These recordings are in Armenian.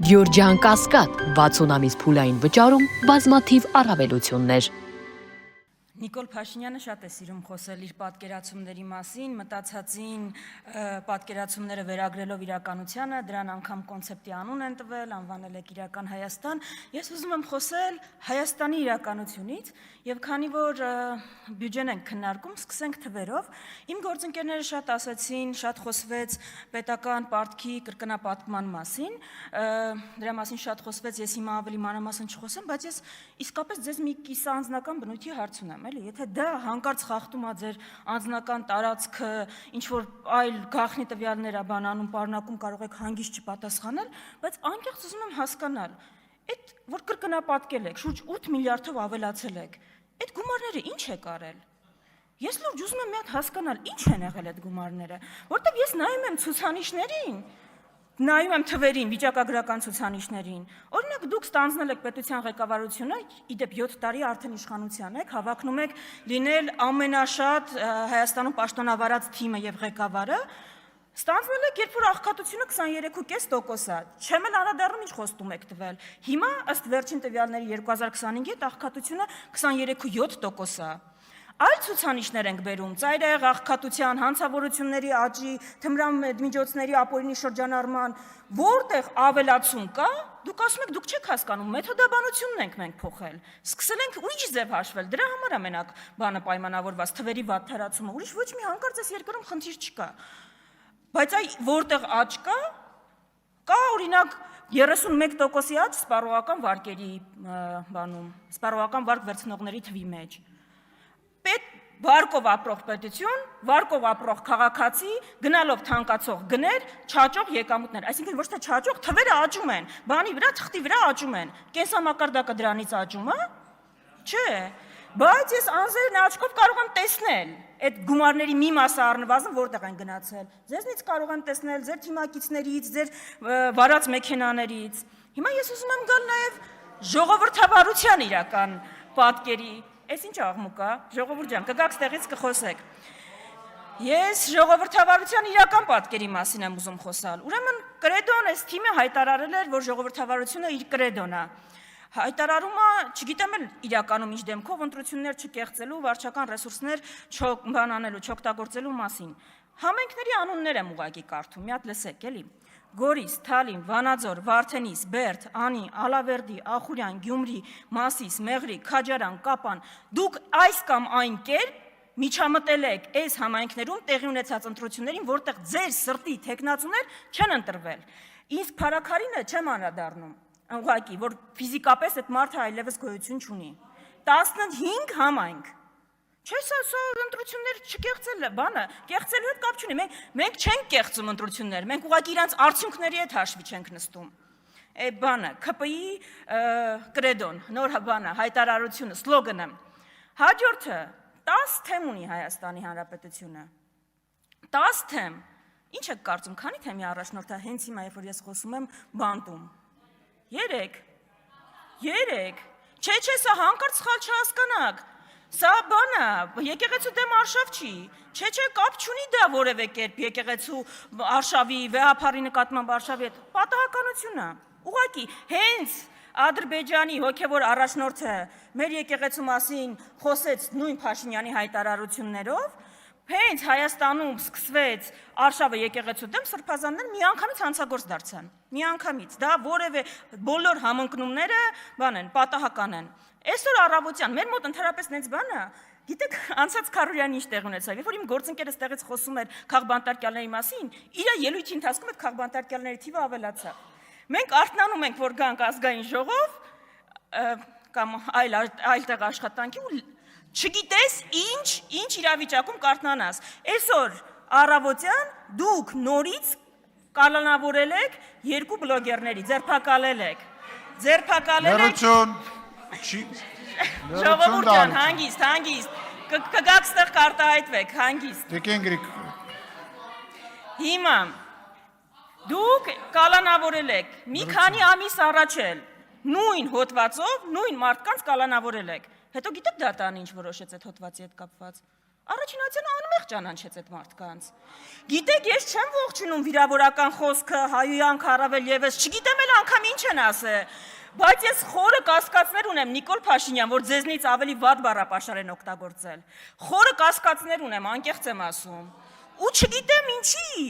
Գյորջյան Կասկադ 60 ամիս փուլային վճարում բազմաթիվ առավելություններ։ Նիկոլ Փաշինյանը շատ է սիրում խոսել իր պատկերացումների մասին, մտածածին պատկերացումները վերագրելով իրականությանը, դրան անգամ կոնցեպտի անուն են տվել, անվանել եք իրական Հայաստան։ Ես ուզում եմ խոսել Հայաստանի իրականությունից, եւ քանի որ բյուջեն ենք քննարկում, սկսենք թվերով։ Իմ գործընկերները շատ ասացին, շատ խոսվեց պետական պարտքի կրկնապատկման մասին, դրա մասին շատ խոսվեց, ես հիմա ավելի մանրամասն չխոսեմ, բայց ես իսկապես ձեզ մի կիսաանձնական բնույթի հարց ունեմ։ Եթե դա հանկարծ խախտում է ձեր անձնական տարածքը, ինչ-որ այլ գաղտնի տվյալներ է բանանում, պարունակում, կարող եք հանգիստ չպատասխանել, բայց անկեղծ ուզում եմ հասկանալ, այդ որ կրկնապատկել եք, շուրջ 8 միլիարդով ավելացել եք, այդ գումարները ինչ եք արել։ Ես լուրջ ուզում եմ մի հատ հասկանալ, ինչ են եղել այդ գումարները, որտեղ ես նայում եմ ցուցանիշներին, նայում եմ թվերին, վիճակագրական ցուցանիշներին։ Օրինակ դուք ստանձնել եք պետության ղեկավարությունը, իդեպ 7 տարի արդեն իշխանության եք, հավակնում եք լինել ամենաշատ Հայաստանում պաշտոնավարած թիմը եւ ղեկավարը, ստանձնել եք, երբ որ աղքատությունը 23.5% է, չեմ էլ անդրադառնում ինչ խոստում եք տվել։ Հիմա ըստ վերջին տվյալների 2025-ի աղքատությունը 23.7% է։ Այլ ցուցանիշներ ենք բերում, ծայրահեղ աղքատության, հանցավորությունների աճի, թմրամիջոցների ապօրինի շրջանառման, որտեղ ավելացում կա, դուք ասում եք, դուք չեք հասկանում, մեթոդաբանությունն ենք մենք փոխել։ Սկսել ենք ուրիշ ձև հաշվել, դրա համար է մենակ բանը պայմանավորված, թվերի վատթարացումը, ուրիշ ոչ մի հանկարծ այս երկրում խնդիր չկա։ Բայց այ որտեղ աճ կա օրինակ 31%-ի աճ սպառողական վարկերի բանում, սպառողական վարկ վերցնողների թվի մեջ։ Վարկով ապրող պետություն, վարկով ապրող քաղաքացի, գնալով թանկացող գներ, չաճող եկամուտներ, այսինքն ոչ թե չաճող, թվերը աճում են, բանի վրա, թղթի վրա աճում են, կենսամակարդակը դրանից աճում է, չէ, բայց ես անձերն աչքով կարող եմ տեսնել, այդ գումարների մի մասը առնվազն որտեղ են գնացել, ձեզնից կարող եմ տեսնել, ձեր թիմակիցներից, ձեր վարած մեքենաներից, հիմա ես ուզում եմ գալ նաև ժողովրդավարության իրական պատկերի։ Այս ինչ աղմուկ է, ժողովուրդ ջան, կգաք ստեղից կխոսեք։ Ես ժողովրդավարության իրական պատկերի մասին եմ ուզում խոսալ։ Ուրեմն կրեդոն այս թիմը հայտարարել էր, որ ժողովրդավարությունը իր կրեդոն է։ Հայտարարումը, չգիտեմ էլ իրականում ինչ դեմքով ընտրություններ չկեղծելու, վարչական ռեսուրսներ բանանելու, չօգտագործելու մասին։ Համայնքների անուններ եմ ուղղակի կարդում, մի հատ լսեք, էլի։ Գորիս, Թալին, Վանաձոր, Վարդենիս, Բերդ, Անի, Ալավերդի, Ախուրյան, Գյումրի, Մասիս, Մեղրի, Քաջարան, Կապան, դուք այս կամ այն կերպ միջամտել եք այս համայնքներում տեղի ունեցած ընտրություններին, որտեղ ձեր սրտի թեկնածուներ չեն ընտրվել։ Իսկ փարաքարինը չեմ անդրադառնում, ուղղակի, որ ֆիզիկապես այդ մարդը այլևս գոյություն չունի։ 15 համայնք։ Չէ, սա ընտրություններ չկեղծել է, բանը, կեղծելու հետ կապ չունի, մենք չենք կեղծում ընտրություններ, մենք ուղղակի իրանց արդյունքների հետ հաշվի չենք նստում։ Այդ բանը, ՔՊԻ կրեդոն, նոր բանը, հայտարարությունը, սլոգանը։ Հաջորդը 10 թեմ ունի Հայաստանի Հանրապետությունը։ 10 թեմ։ Ինչ եք կարծում, քանի թեմի առաջնորդը հենց հիմա, երբ որ ես խոսում եմ, բանտում։ 3։ Չէ, սա հանկարծ սխալ չհասկանաք։ Սա բանը, եկեղեցու դեմ արշավ չի, չէ, կապ չունի դա որևէ կերպ եկեղեցու արշավի, վեհափարի նկատմամբ արշավի հետ, պատահականություն է, ուղղակի, հենց Ադրբեջանի հոգևոր առաջնորդը մեր եկեղեցու մասին խոսեց նույն Փաշինյանի հայտարարություններով, հենց Հայաստանում սկսվեց արշավը եկեղեցու դեմ, սրբազաններ միանգամից հանցագործ դարձան, միանգամից, դա որևէ բոլոր համընկնումները բան են, պատահական են։ Այսօր առավոտյան մեր մոտ ընդհանրապես նենց բանը, գիտեք, անցած Քարորյանի ինչ տեղ ունեցավ, երբ որ իմ գործընկերը ստեղից խոսում էր քաղբանտարկյալների մասին, իր ելույթի ընթացքում այդ քաղբանտարկյալների թիվը ավելացավ։ Մենք արթնանում ենք, որ գանք ազգային ժողով կամ այլ տեղ աշխատանքի ու չգիտես ինչ իրավիճակում կարթնանաս։ Այսօր առավոտյան դուք նորից կալանավորել եք 2 բլոգերների, ձերբակալել եք։ Ժողովուրդ ջան, հանգիստ, կգաք ստեղ կարտահայտվեք, հանգիստ։ Հիմա, դուք կալանավորել եք, մի քանի ամիս առաջ էլ, նույն հոտվածով, նույն մարդկանց կալանավորել եք։ Հետո գիտեք դատան ինչ որոշեց այդ հոտվածի հետ կապված։ Առաջին այցելը անմեղ ճանաչեց այդ մարդկանց։ Գիտեք, ես չեմ ողջունում վիրավորական խոսքը, հայույանք առավել եւս, չգիտեմ էլ անգամ ինչ են ասել, բայց ես խորը կասկածներ ունեմ, Նիկոլ Փաշինյան, որ ձեզնից ավելի վատ բառապաշար են օգտագործել։ Խորը կասկածներ ունեմ, անկեղծ եմ ասում։ Ու չգիտեմ ինչի։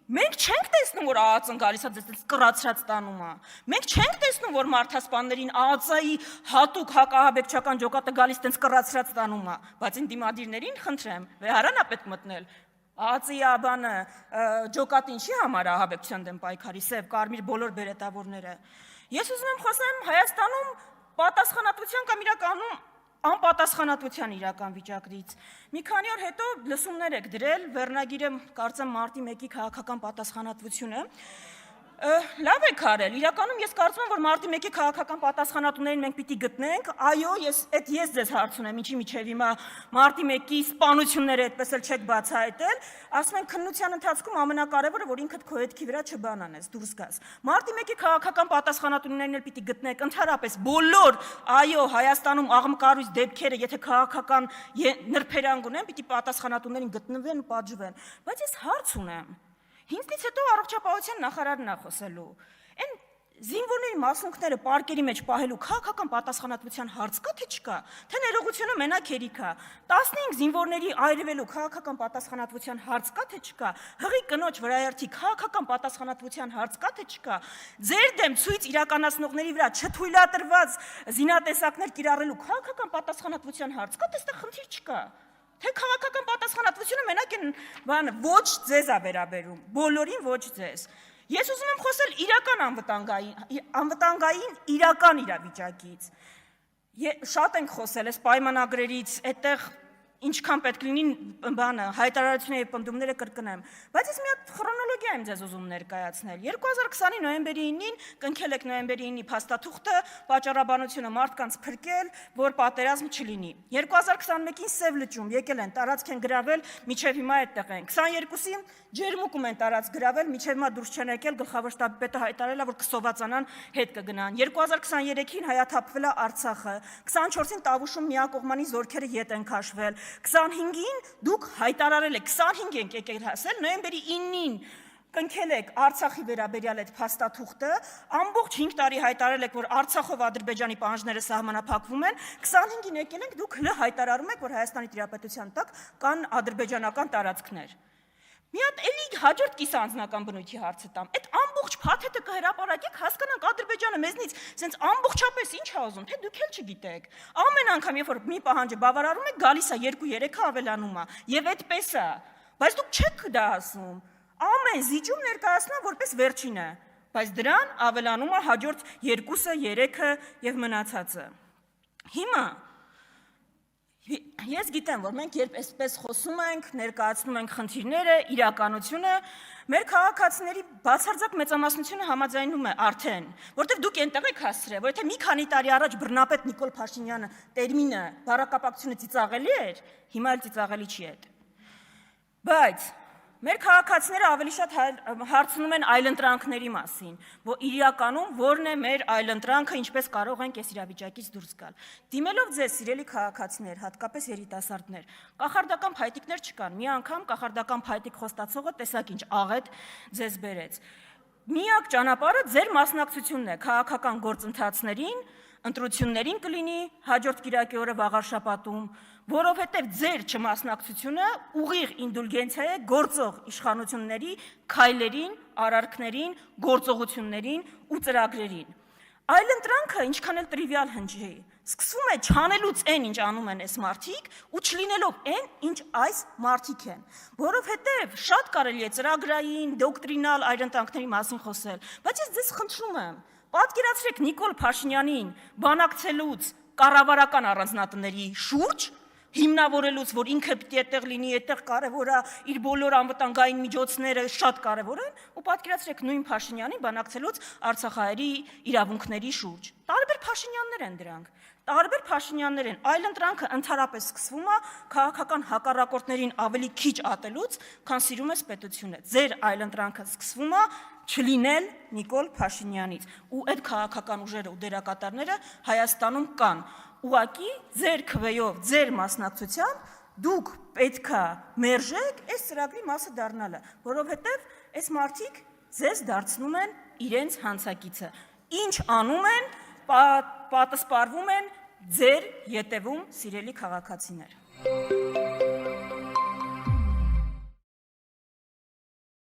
Մենք չենք տեսնում, որ ԱԱԾ-ն գալիս է դες կռացրած տանում է։ Մենք չենք տեսնում, որ մարդասպաններին ԱԱԾ-ի հատուկ հակահաբեկչական ջոկատը գալիս դες կռացրած տանում է, բայց այն դիմադիրներին խնդրեմ, վեհարան է պետք մտնել։ ԱԱԾ-ի աբանը ջոկատը ինչի համար է ահաբեկչության դեմ պայքարի, սև, կարմիր բոլոր բերետավորները։ Ես ուզում եմ խոսեմ Հայաստանում պատասխանատվության կամ իրականում անպատասխանատվության իրական վիճակից։ Մի քանի օր հետո լսումներ եք դրել, վերնագիրը կարծեմ մարտի 1-ի քաղաքական պատասխանատվությունը։ Լավ եք արել, իրականում ես կարծում եմ, որ մարտի 1-ի քաղաքական պատասխանատուներին մենք պիտի գտնենք, այո, ես ձեզ հարց ունեմ, ինչի միջև հիմա մարտի 1-ի սպանությունները այդպես էլ չեք բացահայտել, ասում են քննության ընթացքում ամենակարևորը, որ ինքդ քո հետքի վրա չբանանես, դուրս գաս։ Մարտի 1-ի քաղաքական պատասխանատուներին էլ պիտի գտնենք, ընդհանրապես բոլոր, այո, Հայաստանում աղմկարույց դեպքերը, եթե քաղաքական նրբերանգ ունեն, պիտի պատասխանատուներին գտնվեն ու պատժվեն, բայց ես հարց ունեմ։ Ինձնից հետո առողջապահության նախարարն է խոսելու։ Այն զինվորների մասունքները պարկերի մեջ պահելու քաղաքական պատասխանատվության հարց կա թե չկա, թե ներողությունը մենակ հերիք է։ 15 զինվորների այրվելու քաղաքական պատասխանատվության հարց կա թե չկա, հղի կնոջ վրայերթի քաղաքական պատասխանատվության հարց կա թե չկա։ Ձեր դեմ ցույց իրականացնողների վրա չթույլատրված զինատեսակներ կիրառելու քաղաքական պատասխանատվության հարց կա, այստեղ խնդիր չկա։ Թե քաղաքական պատասխանատվությունը մենակ այն ոչ ձեզ է վերաբերում, բոլորին ոչ ձեզ։ Ես ուզում եմ խոսել իրական անվտանգային իրական իրավիճակից։ Շատ ենք խոսել այս պայմանագրերից, այդտեղ ինչքան պետք լինի հայտարարությունները եւ պնդումները կրկնեմ, բայց ես մի հատ քրոնոլոգիա եմ ձեզ ուզում ներկայացնել։ 2020-ի նոյեմբերի 9-ին կնքել եք նոյեմբերի 9-ի փաստաթուղթը, պատճառաբանությունը մարդկանց փրկել, որ պատերազմ չլինի։ 2021-ին Սև լճում եկել են, տարածք են գրավել, միջև հիմա այդտեղ են։ 22-ին Ջերմուկում են տարածք գրավել, միջև հիմա դուրս չեն եկել, գլխավոր շտաբի պետը հայտարարել է, որ կսովածանան, հետ կգնան։ 2023-ին հայաթափվել է Արցախը, 24-ին Տավուշում միակողմանի զորքերը ետ են քաշվել, 25-ին դուք հայտարարել եք, 25 ենք եկել հասել, նոյեմբերի 9-ին կնքել եք Արցախի վերաբերյալ այդ փաստաթուղթը, ամբողջ 5 տարի հայտարարել եք, որ Արցախով Ադրբեջանի պահանջները սահմանափակվում են, 25-ին եկել ենք, դուք հլը հայտարարում եք, որ Հայաստանի տիրապետության տակ կան ադրբեջանական տարածքներ։ Մի հատ էլի հաջորդ կիսաանձնական բնույթի հարցը տամ, այդ ամբողջ փաթեթը կհրապարակեք, հասկանանք Ադրբեջանը մեզնից սենց ամբողջապես ինչ է ուզում, թե դուք էլ չգիտեք։ Ամեն անգամ, երբ որ մի պահանջը բավարարում եք, գալիս է 2-3-ը ավելանում է, եւ այդպես է, բայց դուք չեք դա ասում։ Ամեն զիջում ներկայացնում որպես վերջինը, բայց դրան ավելանում է հաջորդ 2-ը, 3-ը եւ մնացածը։ Հիմա ես գիտեմ, որ մենք երբ այսպես խոսում ենք, ներկայացնում ենք խնդիրները, իրականությունը, մեր քաղաքացիների բացարձակ մեծամասնությունը համաձայնում է արդեն, որտեղ դուք այնտեղ եք հասցրել, որ եթե մի քանի տարի առաջ բռնապետ Նիկոլ Փաշինյանը տերմինը բառակապակցությունը ծիծաղելի էր, հիմա էլ ծիծաղելի չի այդ։ Բայց մեր քաղաքացիները ավելի շատ հարցնում են այլընտրանքների մասին, որ իրականում որն է մեր այլընտրանքը, ինչպես կարող ենք այս իրավիճակից դուրս գալ։ Դիմելով ձեզ, սիրելի քաղաքացիներ, հատկապես երիտասարդներ, կախարդական փայտիկներ չկան։ Մի անգամ կախարդական փայտիկ խոստացողը տեսակ ինչ աղետ ձեզ բերեց։ Միակ ճանապարհը ձեր մասնակցությունն է քաղաքական գործընթացներին, ընտրություններին կլինի հաջորդ կիրակի օրը վաղար շաբաթում, որովհետև ձեր չմասնակցությունը ուղիղ ինդուլգենցիա է գործող իշխանությունների քայլերին, արարքներին, գործողություններին ու ծրագրերին։ Այլընտրանքը ինչքան էլ տրիվիալ հնչի, սկսվում է չանելուց այն, ինչ անում են այս մարդիկ, ու չլինելով այն, ինչ այս մարդիկ են, որովհետև շատ կարելի է ծրագրային, դոկտրինալ այլընտրանքների մասին խոսել, բայց ես ձեզ խնդրում եմ, պատկերացրեք Նիկոլ Փաշինյանին բանակցելուց կառավարական առանձնատների շուրջ, հիմնավորելուց, որ ինքը պիտի այդտեղ լինի, այդտեղ կարևոր է, իր բոլոր անվտանգային միջոցները շատ կարևոր են, ու պատկերացրեք նույն Փաշինյանին բանակցելուց Արցախահայերի իրավունքների շուրջ։ Տարբեր Փաշինյաններ են դրանք, տարբեր Փաշինյաններ են, այլընտրանքը ընդհանրապես սկսվում է քաղաքական հակառակորդներին ավելի քիչ ատելուց, քան սիրում ես պետությունը։ Ձեր այլընտրանքը սկսվում է չլինել Նիկոլ Փաշինյանից, ու այդ քաղաքական ուժերը ու դերակատարները Հայաստանում կան։ Ուղղակի ձեր քվեով, ձեր մասնակցությամբ դուք պետքա մերժեք այս ծրագրի մասը դառնալը, որովհետև այս մարդիկ ձեզ դարձնում են իրենց հանցակիցը։ Ինչ անում են, պատասպարվում են ձեր ետևում, սիրելի քաղաքացիներ։